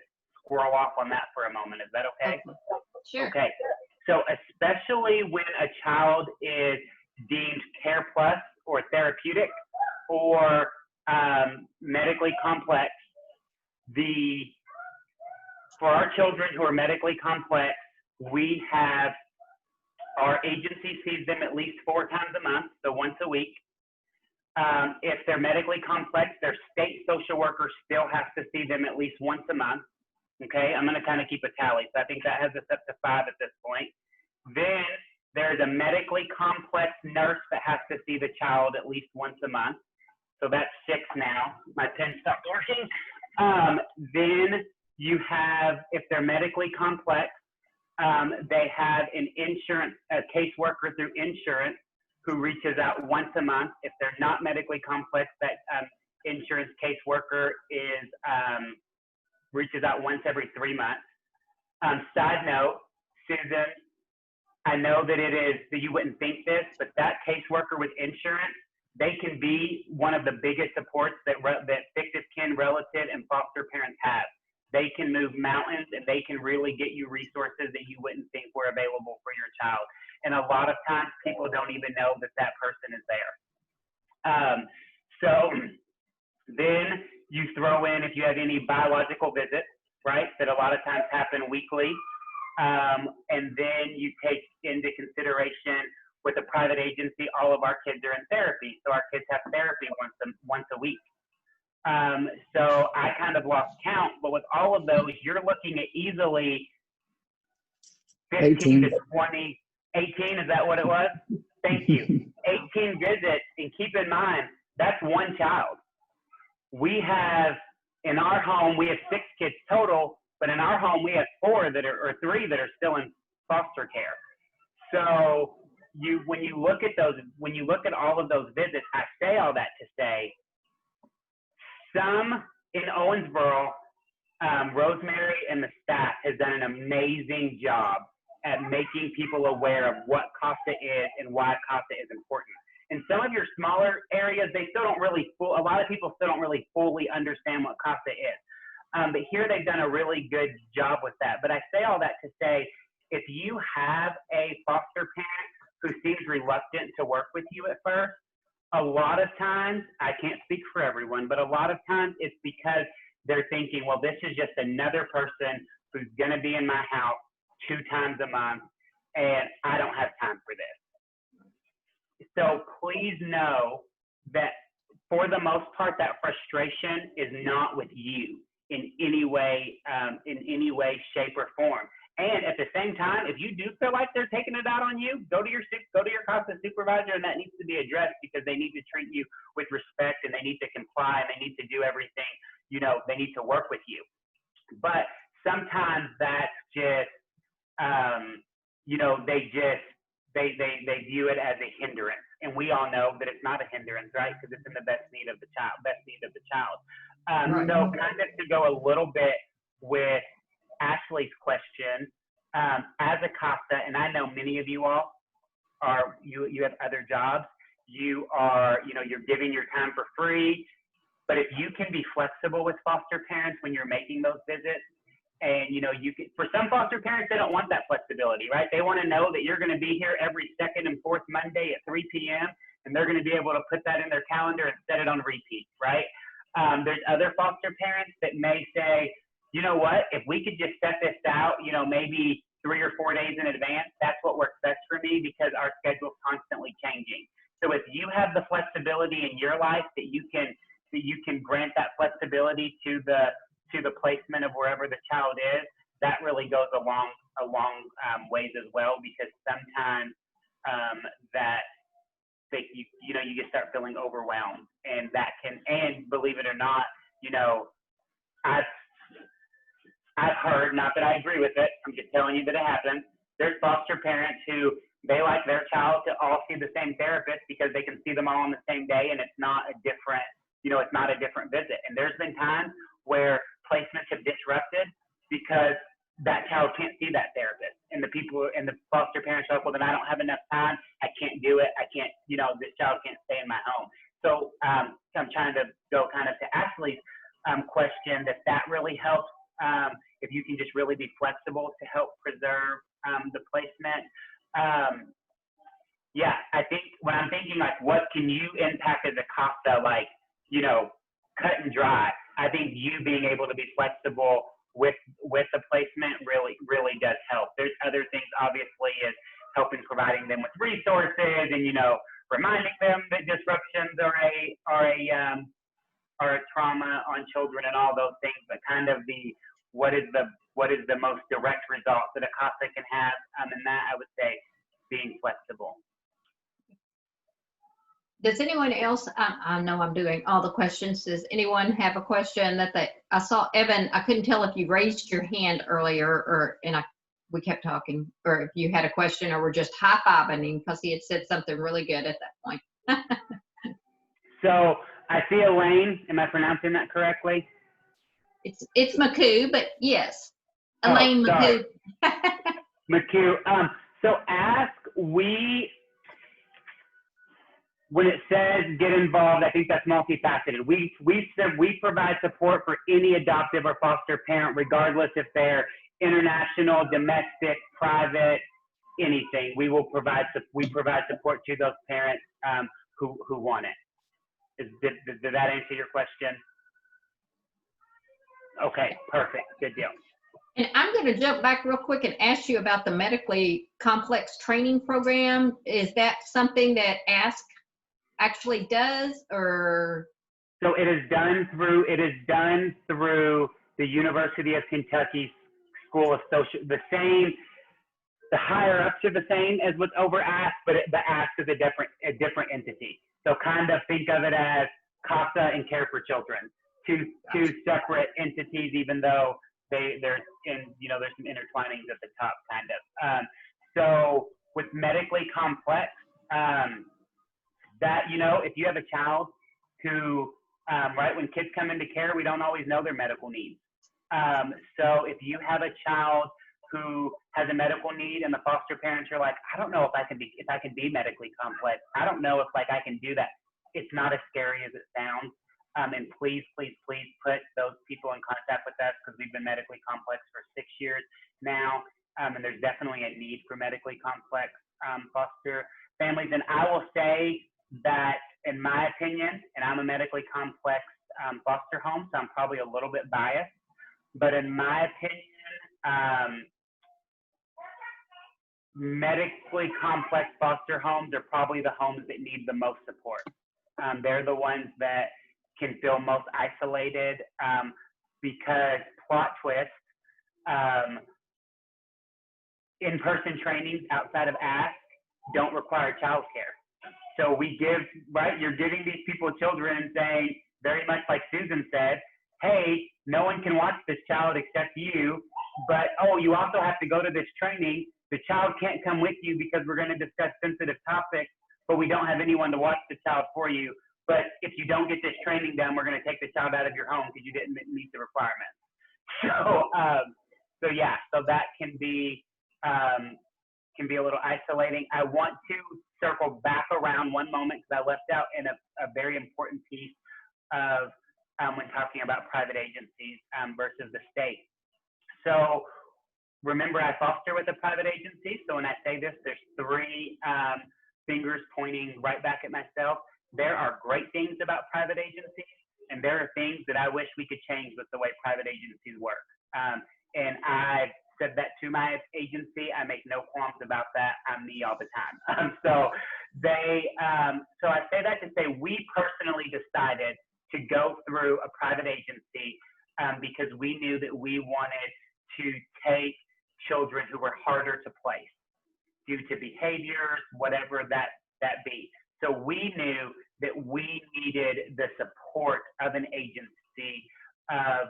squirrel off on that for a moment. Is that okay? Sure. Okay. So especially when a child is deemed Care Plus or therapeutic or medically complex, for our children who are medically complex, we have our agency sees them at least 4 times a month, so once a week. If they're medically complex, their state social worker still has to see them at least once a month. Okay, I'm going to kind of keep a tally. So I think that has us up to 5 at this point. Then there's a medically complex nurse that has to see the child at least once a month. So that's 6 now. My pen stopped working. Then you have, if they're medically complex, they have a caseworker through insurance who reaches out once a month. If they're not medically complex, that insurance caseworker reaches out once every 3 months. Side note, Susan, I know that you wouldn't think this, but that caseworker with insurance, they can be one of the biggest supports that fictive kin, relative, and foster parents have. They can move mountains and they can really get you resources that you wouldn't think were available for your child. And a lot of times people don't even know that that person is there. So then you throw in, if you have any biological visits, right, that a lot of times happen weekly. And then you take into consideration with a private agency, all of our kids are in therapy. So our kids have therapy once a week. So I kind of lost count, but with all of those, you're looking at easily 15 to 20, 18, is that what it was? Thank you. 18 visits, and keep in mind, that's one child. We have, in our home, we have 6 kids total, but in our home, we have 3 that are still in foster care. So when you look at all of those visits, I say all that to say, some in Owensboro, Rosemary and the staff has done an amazing job at making people aware of what CASA is and why CASA is important. In some of your smaller areas, they still don't really, a lot of people still don't really fully understand what CASA is. But here they've done a really good job with that. But I say all that to say, if you have a foster parent who seems reluctant to work with you at first, a lot of times, I can't speak for everyone, but a lot of times it's because they're thinking, well, this is just another person who's going to be in my house 2 times a month, and I don't have time for this. So please know that for the most part, that frustration is not with you in any way, shape, or form. And at the same time, if you do feel like they're taking it out on you, go to your CASA supervisor, and that needs to be addressed because they need to treat you with respect, and they need to comply, and they need to do everything. They need to work with you. But sometimes that's just, they view it as a hindrance, and we all know that it's not a hindrance, right? Because it's in the best need of the child. Right. So kind of to go a little bit with Ashley's question, as a CASA, and I know many of you all you have other jobs, you're giving your time for free, but if you can be flexible with foster parents when you're making those visits And, you know, for some foster parents, they don't want that flexibility, right? They want to know that you're going to be here every second and fourth Monday at 3 p.m. and they're going to be able to put that in their calendar and set it on repeat, right? There's other foster parents that may say, you know what, if we could just set this out, you know, maybe 3 or 4 days in advance, that's what works best for me because our schedule's constantly changing. So if you have the flexibility in your life that you can grant that flexibility to the placement of wherever the child is, that really goes a long ways as well, because sometimes you just start feeling overwhelmed, and believe it or not, you know, I've heard, not that I agree with it, I'm just telling you that it happens. There's foster parents who they like their child to all see the same therapist because they can see them all on the same day, and it's not a different visit. And there's been times where placements have disrupted because that child can't see that therapist, and the foster parents are like, well, then I don't have enough time. I can't do it. I can't, you know, this child can't stay in my home. So I'm trying to go kind of to Ashley's question that really helps. If you can just really be flexible to help preserve the placement. Yeah, I think when I'm thinking like, what can you impact as a CASA, like, you know, cut and dry, I think you being able to be flexible with the placement really does help. There's other things, obviously, is helping providing them with resources and, you know, reminding them that disruptions are a trauma on children and all those things, but kind of what is the most direct result that a CASA can have, and that I would say being flexible. Does anyone else, I know I'm doing all the questions. Does anyone have a question I saw Evan, I couldn't tell if you raised your hand earlier we kept talking, or if you had a question or were just high-fiving him because he had said something really good at that point. So I see Elaine. Am I pronouncing that correctly? It's McCoo, but yes, Elaine McCoo. McCoo. So when it says get involved, I think that's multifaceted. We said we provide support for any adoptive or foster parent, regardless if they're international, domestic, private, anything. We provide support to those parents who want it. Did that answer your question? Okay, perfect. Good deal. And I'm going to jump back real quick and ask you about the medically complex training program. Is that something that ASK actually does, or? So it is done through the University of Kentucky School of Social, the higher ups are the same as what's over ASK, but the ASK is a different entity. So kind of think of it as CASA and Care for Children, two separate entities, even though there's some intertwinings at the top, kind of. So with medically complex, that, you know, if you have a child who, right, when kids come into care, we don't always know their medical needs. So if you have a child who has a medical need and the foster parents are like, I don't know if I can be medically complex. I don't know if I can do that. It's not as scary as it sounds. And please put those people in contact with us, because we've been medically complex for 6 years now. And there's definitely a need for medically complex foster families. And I will say that, in my opinion, and I'm a medically complex foster home, so I'm probably a little bit biased, but in my opinion, medically complex foster homes are probably the homes that need the most support. They're the ones that can feel most isolated, because, plot twist, in-person trainings outside of ASK don't require childcare. So you're giving these people children and saying, very much like Susan said, hey, no one can watch this child except you, but, you also have to go to this training. The child can't come with you because we're going to discuss sensitive topics, but we don't have anyone to watch the child for you. But if you don't get this training done, we're going to take the child out of your home because you didn't meet the requirements. So that can be a little isolating. I want to circle back around one moment because I left out in a very important piece of when talking about private agencies versus the state. So remember, I foster with a private agency. So when I say this, there's three fingers pointing right back at myself. There are great things about private agencies, and there are things that I wish we could change with the way private agencies work. And I've said that to my agency. I make no qualms about that. I'm me all the time. So I say that to say we personally decided to go through a private agency because we knew that we wanted to take children who were harder to place due to behaviors, whatever that be. So we knew that we needed the support of an agency of,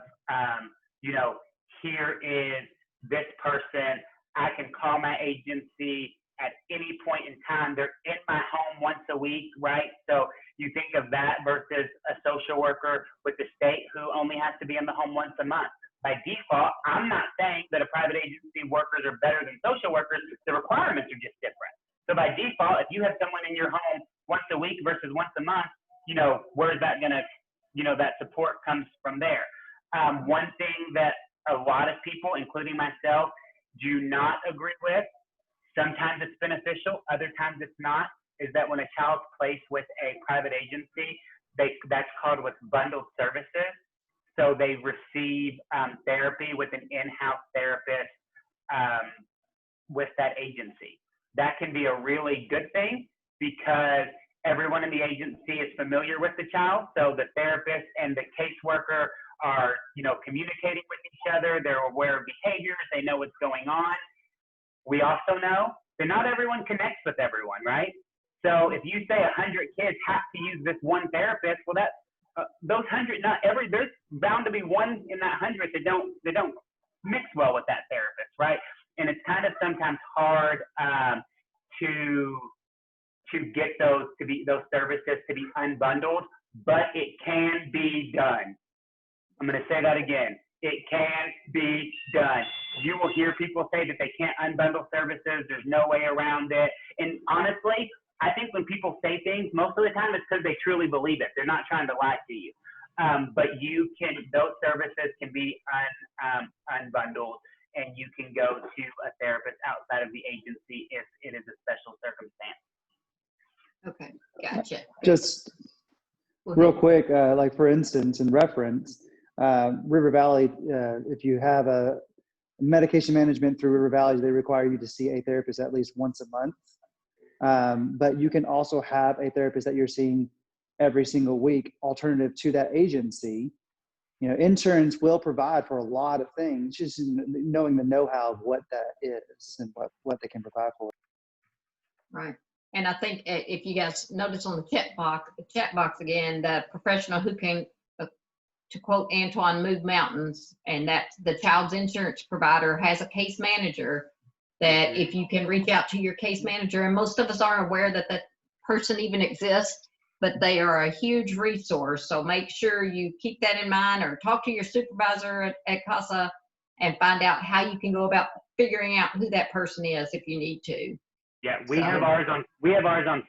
here is this person. I can call my agency at any point in time. They're in my home once a week, right? So you think of that versus a social worker with the state who only has to be in the home once a month. By default, I'm not saying that a private agency workers are better than social workers. The requirements are just different. So by default, if you have someone in your home once a week versus once a month, where's that gonna, that support comes from there. One thing that a lot of people, including myself, do not agree with, sometimes it's beneficial, other times it's not, is that when a child's placed with a private agency, that's called what's bundled services. So they receive therapy with an in-house therapist with that agency. That can be a really good thing because everyone in the agency is familiar with the child. So the therapist and the caseworker are, communicating with each other. They're aware of behaviors. They know what's going on. We also know that not everyone connects with everyone, right? So if you say 100 kids have to use this one therapist, well, those 100, there's bound to be one in that 100 that don't mix well with that therapist, right? And it's kind of sometimes hard to get those services to be unbundled, but it can be done. I'm going to say that again. It can be done. You will hear people say that they can't unbundle services. There's no way around it. And honestly, I think when people say things, most of the time it's because they truly believe it. They're not trying to lie to you. But those services can be unbundled, and you can go to a therapist outside of the agency if it is a special circumstance. Okay, gotcha. Just real quick, like for instance, in reference, River Valley, if you have a medication management through River Valley, they require you to see a therapist at least once a month. But you can also have a therapist that you're seeing every single week, alternative to that agency. Insurance will provide for a lot of things, just knowing the know-how of what that is and what they can provide for. Right. And I think if you guys notice on the chat box again, the professional who can, to quote Antoine, move mountains, and that's the child's insurance provider has a case manager that if you can reach out to your case manager, and most of us aren't aware that that person even exists, but they are a huge resource. So make sure you keep that in mind, or talk to your supervisor at CASA and find out how you can go about figuring out who that person is if you need to. Yeah, we have ours on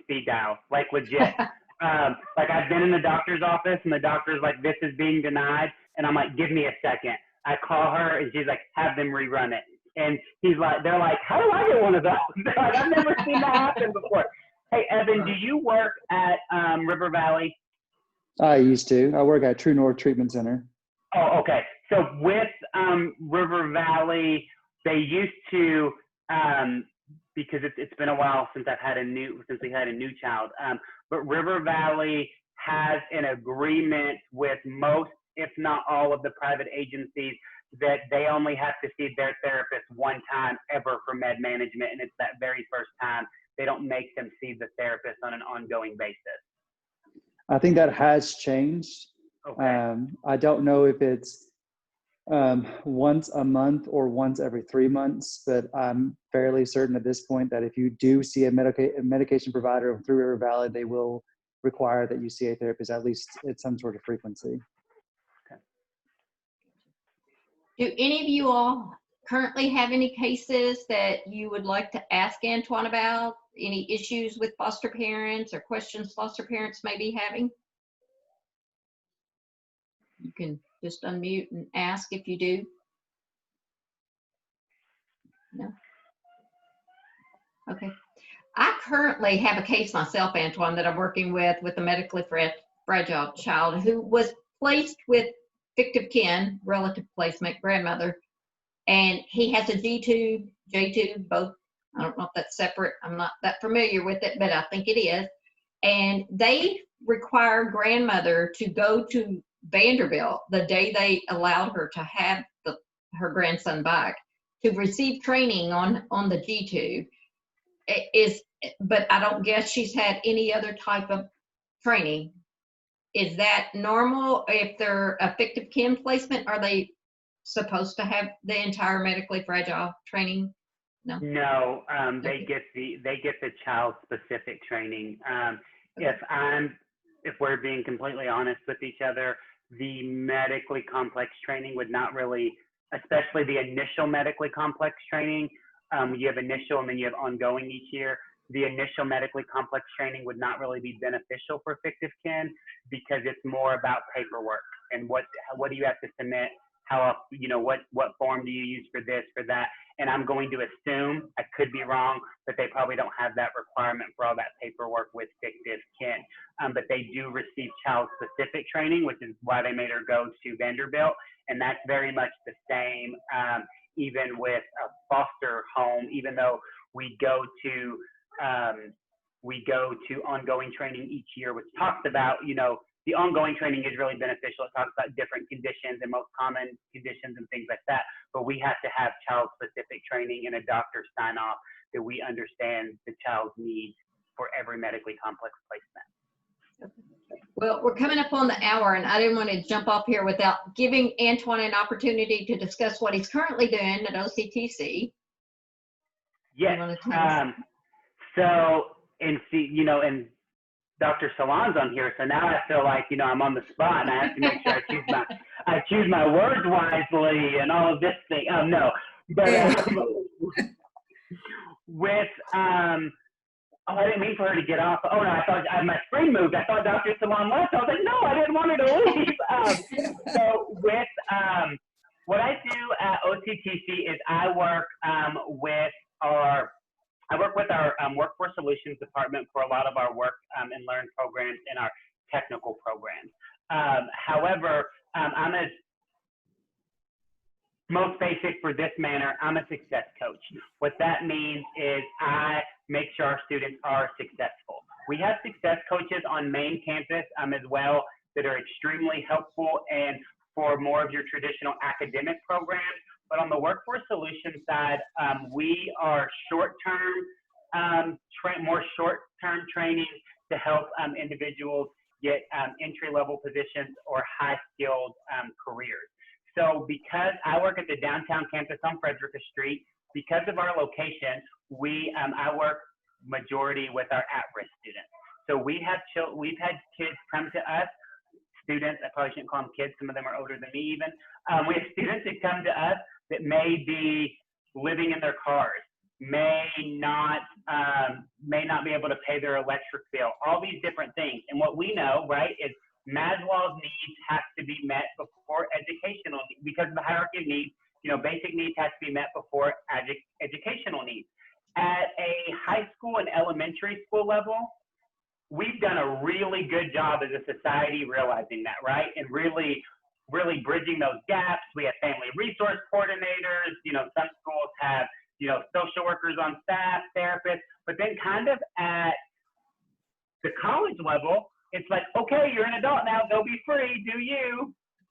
speed dial, like legit. Like I've been in the doctor's office and the doctor's like, this is being denied. And I'm like, give me a second. I call her and she's like, have them rerun it. And they're like, how do I get one of those? They're like, I've never seen that happen before. Hey, Evan, do you work at River Valley? I used to. I work at True North Treatment Center. Oh, okay. So with River Valley, they used to, because it's been a while since we had a new child. But River Valley has an agreement with most, if not all, of the private agencies that they only have to see their therapist one time ever for med management, and it's that very first time. They don't make them see the therapist on an ongoing basis. I think that has changed. Okay. I don't know if it's once a month or once every 3 months, but I'm fairly certain at this point that if you do see a medication provider through River Valley, they will require that you see a therapist at least at some sort of frequency. Okay. Do any of you all currently have any cases that you would like to ask Antoine about? Any issues with foster parents or questions foster parents may be having? You can just unmute and ask if you do. No. Okay. I currently have a case myself, Antoine, that I'm working with a medically fragile child who was placed with fictive kin, relative placement, grandmother, and he has a G-tube, J-tube, both. I don't know if that's separate. I'm not that familiar with it, but I think it is. And they require grandmother to go to Vanderbilt the day they allowed her to have her grandson back to receive training on the G-tube. But I don't guess she's had any other type of training. Is that normal if they're a fictive kin placement? Are they supposed to have the entire medically fragile training? No. No, they get the child specific training. If we're being completely honest with each other, the medically complex training would not really, especially the initial medically complex training. You have initial and then you have ongoing each year. The initial medically complex training would not really be beneficial for fictive kin because it's more about paperwork and what do you have to submit, what form do you use for this, for that. And I'm going to assume, I could be wrong, but they probably don't have that requirement for all that paperwork with fictive kin. But they do receive child-specific training, which is why they made her go to Vanderbilt. And that's very much the same, even with a foster home, even though we go to ongoing training each year, which talks about, the ongoing training is really beneficial. It talks about different conditions and most common conditions and things like that. But we have to have child-specific training and a doctor sign off that we understand the child's needs for every medically complex placement. Well, we're coming up on the hour, and I didn't want to jump off here without giving Antoine an opportunity to discuss what he's currently doing at OCTC. Yes. And Dr. Salon's on here, so now I feel like, I'm on the spot and I have to make sure I choose my words wisely and all of this thing. No, but with, I didn't mean for her to get off. Oh no, I thought my screen moved. I thought Dr. Salon left. I was like, no, I didn't want her to leave. So with, what I do at OCTC is I work with our Workforce Solutions Department for a lot of our work and learn programs and our technical programs. However, most basic for this manner, I'm a success coach. What that means is I make sure our students are successful. We have success coaches on main campus as well that are extremely helpful and for more of your traditional academic programs. But on the Workforce Solutions side, we are more short-term training to help individuals get entry-level positions or high-skilled careers. So because I work at the downtown campus on Frederica Street, because of our location, I work majority with our at-risk students. So we've had kids come to us, students, I probably shouldn't call them kids, some of them are older than me even. We have students that come to us that may be living in their cars, may not be able to pay their electric bill, all these different things. And what we know, right, is Maslow's needs have to be met before educational needs. Because of the hierarchy of needs, basic needs have to be met before educational needs. At a high school and elementary school level, we've done a really good job as a society realizing that, right? And really bridging those gaps. We have family resource coordinators. Some schools have, social workers on staff, therapists, but then kind of at the college level, it's like, okay, you're an adult now, go be free,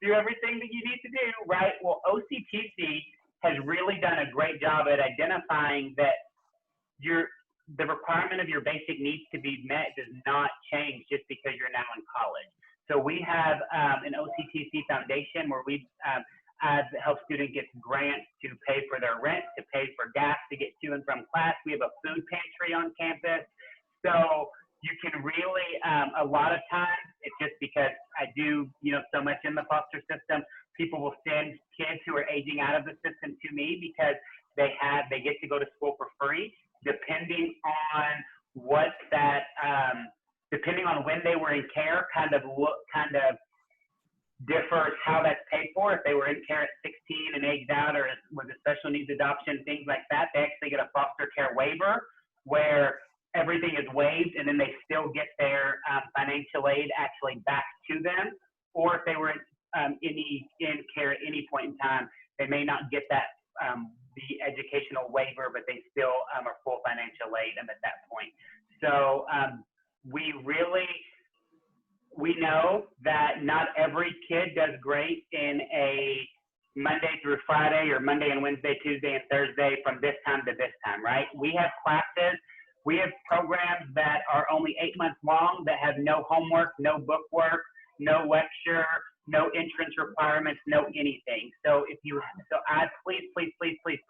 do everything that you need to do, right? Well, OCTC has really done a great job at identifying that the requirement of your basic needs to be met does not change just because you're now in college. So we have an OCTC foundation where we help students get grants to pay for their rent, to pay for gas to get to and from class. We have a food pantry on campus. So you can really, a lot of times, it's just because I do, so much in the foster system, people will send kids who are aging out of the system to me because they get to go to school for free, depending on depending on when they were in care, kind of differs how that's paid for. If they were in care at 16 and aged out, or was a special needs adoption, things like that, they actually get a foster care waiver where everything is waived, and then they still get their financial aid actually back to them. Or if they were in care at any point in time, they may not get that the educational waiver, but they still are full financial aid at that point. So we know that not every kid does great in a Monday through Friday or Monday and Wednesday, Tuesday and Thursday from this time to this time, right? We have classes, we have programs that are only 8 months long that have no homework, no book work, no lecture, no entrance requirements, no anything. So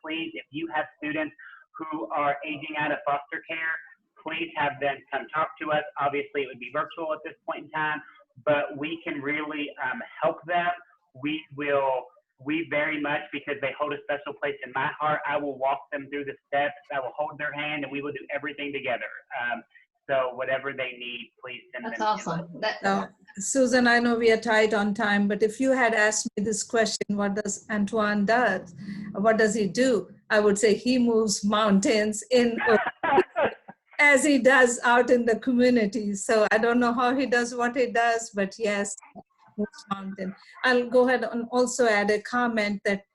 please, if you have students who are aging out of foster care, please have them come talk to us. Obviously, it would be virtual at this point in time, but we can really help them. We very much, because they hold a special place in my heart, I will walk them through the steps. I will hold their hand, and we will do everything together. So whatever they need, please send them. That's awesome. Now, Susan, I know we are tight on time, but if you had asked me this question, what does Antoine does? What does he do? I would say he moves mountains as he does out in the community. So I don't know how he does what he does, but yes, moves mountain. I'll go ahead and also add a comment that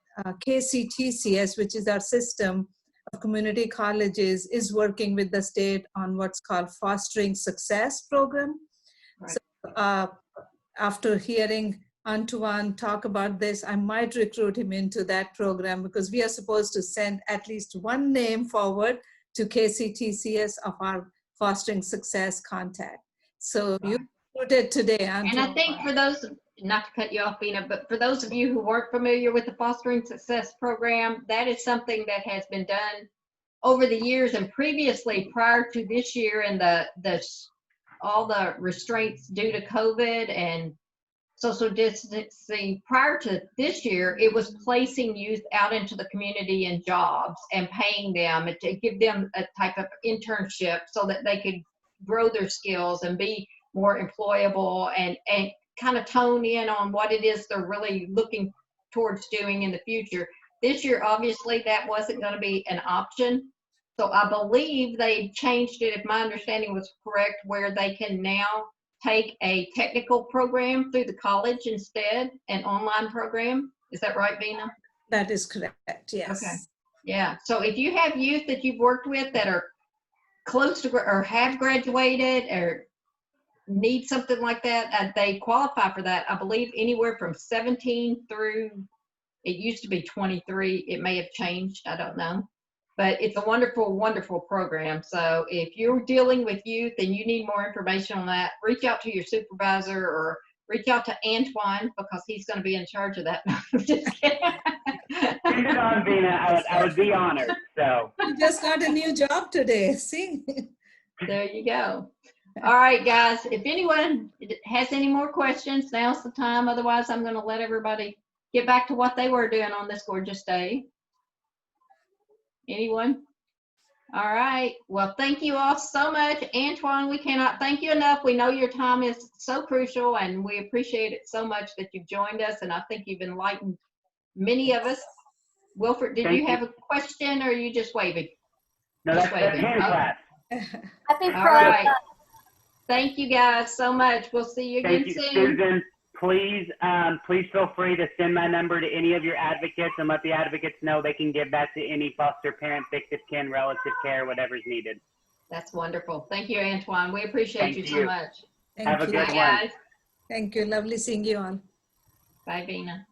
KCTCS, which is our system of community colleges, is working with the state on what's called Fostering Success program. Right. So after hearing Antoine talk about this, I might recruit him into that program, because we are supposed to send at least one name forward to KCTCS of our Fostering Success contact. So you recruited today, Antoine. And I think for those, not to cut you off, Bina, but for those of you who weren't familiar with the Fostering Success program, that is something that has been done over the years and previously, prior to this year and all the restraints due to COVID and social distancing. Prior to this year, it was placing youth out into the community in jobs and paying them and to give them a type of internship so that they could grow their skills and be more employable and kind of tone in on what it is they're really looking towards doing in the future. This year, obviously, that wasn't going to be an option. So I believe they changed it, if my understanding was correct, where they can now take a technical program through the college instead, an online program. Is that right, Bina? That is correct, yes. Okay. Yeah, so if you have youth that you've worked with that are close to or have graduated or need something like that, they qualify for that. I believe anywhere from 17 through, it used to be 23. It may have changed, I don't know. But it's a wonderful, wonderful program. So if you're dealing with youth and you need more information on that, reach out to your supervisor or reach out to Antoine, because he's going to be in charge of that. Just kidding. Send it on, Bina. I would be honored. So You just got a new job today, see? There you go. All right, guys, if anyone has any more questions, now's the time. Otherwise, I'm going to let everybody get back to what they were doing on this gorgeous day. Anyone? All right. Well, thank you all so much. Antoine, we cannot thank you enough. We know your time is so crucial, and we appreciate it so much that you've joined us, and I think you've enlightened many of us. Wilfred, did you have a question, or are you just waving? No, that's hand clap. Happy All right. Thank you guys so much. We'll see you again soon. Thank you, Susan. Please feel free to send my number to any of your advocates and let the advocates know they can give that to any foster parent, fictive kin, relative care, whatever's needed. That's wonderful. Thank you, Antoine. We appreciate you so much. Have a good one. Bye, guys. Thank you. Lovely seeing you all. Bye, Bina.